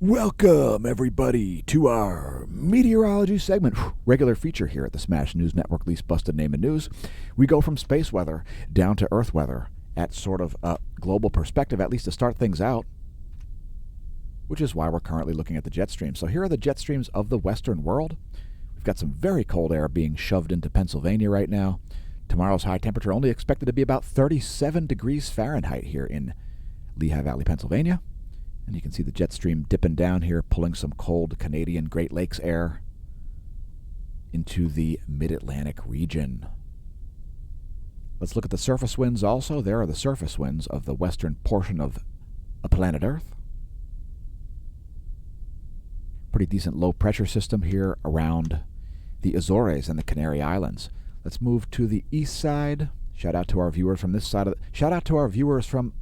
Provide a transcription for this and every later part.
Welcome, everybody, to our meteorology segment. Regular feature here at the Smash News Network, least busted name in news. We go from space weather down to Earth weather at sort of a global perspective, at least to start things out, which is why we're currently looking at the jet streams. So here are the jet streams of the Western world. We've got some very cold air being shoved into Pennsylvania right now. Tomorrow's high temperature only expected to be about 37 degrees Fahrenheit here in Lehigh Valley, Pennsylvania. And you can see the jet stream dipping down here, pulling some cold Canadian Great Lakes air into the mid-Atlantic region. Let's look at the surface winds also. There are the surface winds of the western portion of planet Earth. Pretty decent low pressure system here around the Azores and the Canary Islands. Let's move to the east side. Shout out to our viewers from this side shout out to our viewers from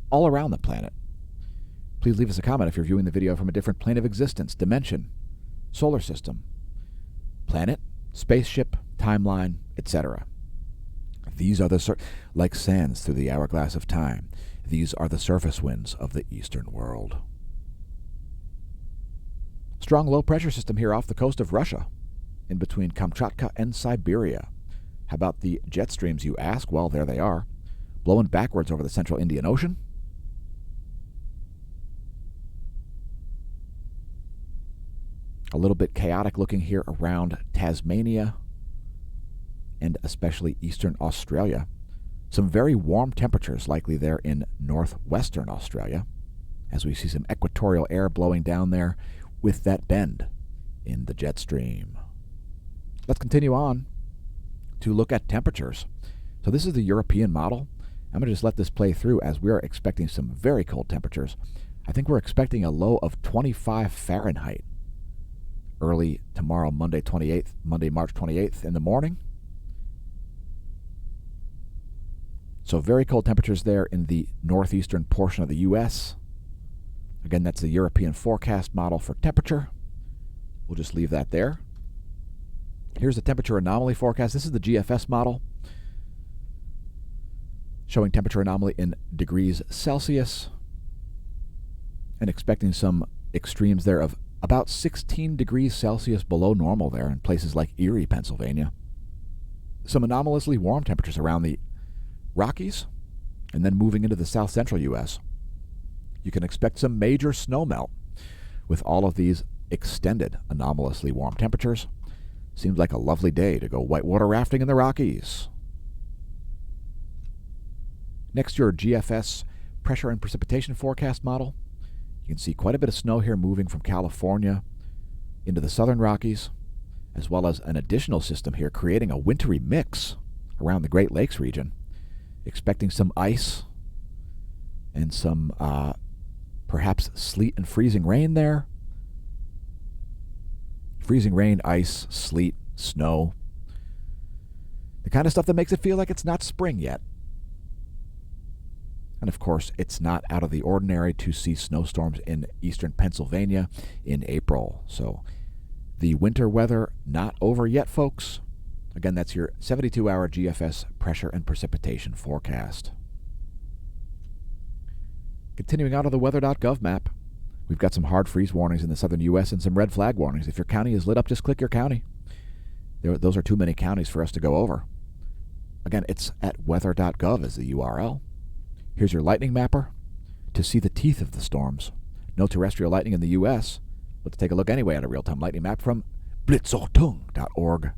all around the planet. Please leave us a comment if you're viewing the video from a different plane of existence, dimension, solar system, planet, spaceship, timeline, etc. These are like sands through the hourglass of time. These are the surface winds of the eastern world. Strong low pressure system here off the coast of Russia, in between Kamchatka and Siberia. How about the jet streams, you ask? Well, there they are, blowing backwards over the central Indian Ocean. A little bit chaotic looking here around Tasmania and especially eastern Australia. Some very warm temperatures likely there in northwestern Australia, as we see some equatorial air blowing down there with that bend in the jet stream. Let's continue on to look at temperatures. So this is the European model. I'm going to just let this play through as we're expecting some very cold temperatures. I think we're expecting a low of 25 Fahrenheit early tomorrow, Monday March 28th in the morning. So very cold temperatures there in the northeastern portion of the U.S. Again, that's the European forecast model for temperature. We'll just leave that there. Here's the temperature anomaly forecast. This is the GFS model, showing temperature anomaly in degrees Celsius and expecting some extremes there of about 16 degrees Celsius below normal there in places like Erie, Pennsylvania. Some anomalously warm temperatures around the Rockies, and then moving into the south central U.S. You can expect some major snowmelt with all of these extended anomalously warm temperatures. Seems like a lovely day to go whitewater rafting in the Rockies. Next, your GFS pressure and precipitation forecast model. You can see quite a bit of snow here moving from California into the southern Rockies, as well as an additional system here creating a wintry mix around the Great Lakes region. Expecting some ice and some perhaps sleet and freezing rain there. Freezing rain, ice, sleet, snow. The kind of stuff that makes it feel like it's not spring yet. And of course, it's not out of the ordinary to see snowstorms in eastern Pennsylvania in April. So the winter weather not over yet, folks. Again, that's your 72-hour GFS pressure and precipitation forecast. Continuing out of the weather.gov map, we've got some hard freeze warnings in the southern U.S. and some red flag warnings. If your county is lit up, just click your county. Those are too many counties for us to go over. Again, it's at weather.gov as the URL. Here's your lightning mapper to see the teeth of the storms. No terrestrial lightning in the U.S. Let's take a look anyway at a real-time lightning map from blitzortung.org.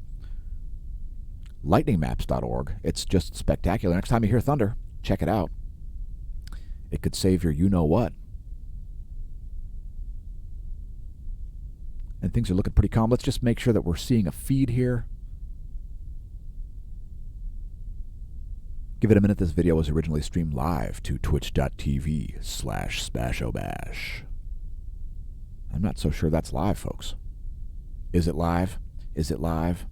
Lightningmaps.org. It's just spectacular. Next time you hear thunder, check it out. It could save your you-know-what. And things are looking pretty calm. Let's just make sure that we're seeing a feed here. Give it a minute. This video was originally streamed live to twitch.tv/SpashoBash. I'm not so sure that's live, folks. Is it live? Is it live?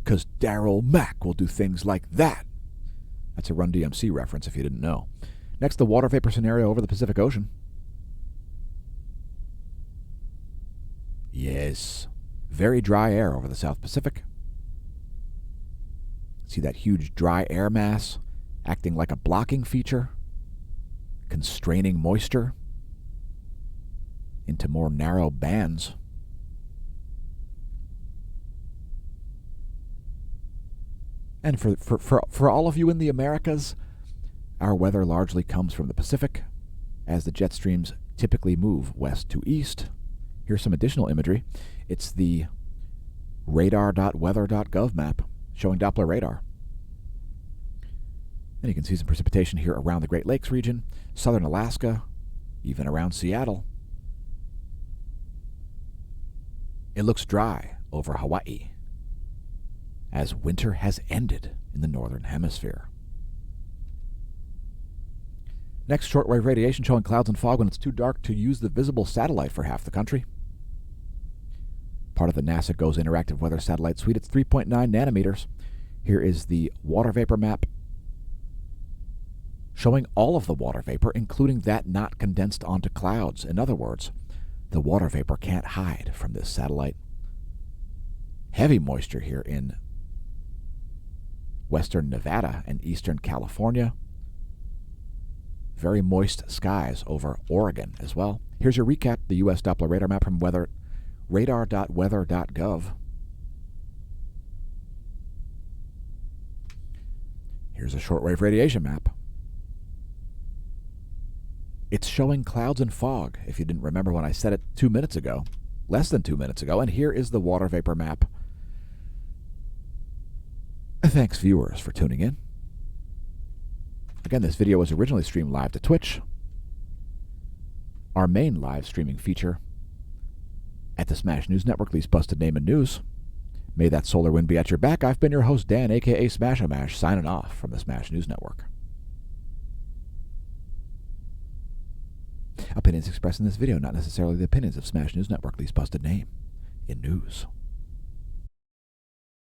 Because Daryl Mack will do things like that. That's a Run DMC reference if you didn't know. Next, the water vapor scenario over the Pacific Ocean. Yes. Very dry air over the South Pacific. See that huge dry air mass acting like a blocking feature, constraining moisture. into more narrow bands. And for all of you in the Americas, our weather largely comes from the Pacific, as the jet streams typically move west to east. Here's some additional imagery. It's the radar.weather.gov map showing Doppler radar. And you can see some precipitation here around the Great Lakes region, southern Alaska, even around Seattle. It looks dry over Hawaii, as winter has ended in the northern hemisphere. Next, shortwave radiation showing clouds and fog when it's too dark to use the visible satellite for half the country. Part of the NASA GOES interactive weather satellite suite. It's 3.9 nanometers. Here is the water vapor map showing all of the water vapor, including that not condensed onto clouds. In other words, the water vapor can't hide from this satellite. Heavy moisture here in western Nevada and eastern California. Very moist skies over Oregon as well. Here's your recap, the U.S. Doppler radar map from radar.weather.gov. Here's a shortwave radiation map. It's showing clouds and fog, if you didn't remember when I said it 2 minutes ago, less than 2 minutes ago. And here is the water vapor map. Thanks, viewers, for tuning in. Again, this video was originally streamed live to Twitch, our main live streaming feature at the Smash News Network, least busted name in news. May that solar wind be at your back. I've been your host, Dan, a.k.a. Smash-O-Mash, signing off from the Smash News Network. Opinions expressed in this video, not necessarily the opinions of Smash News Network, least busted name in news.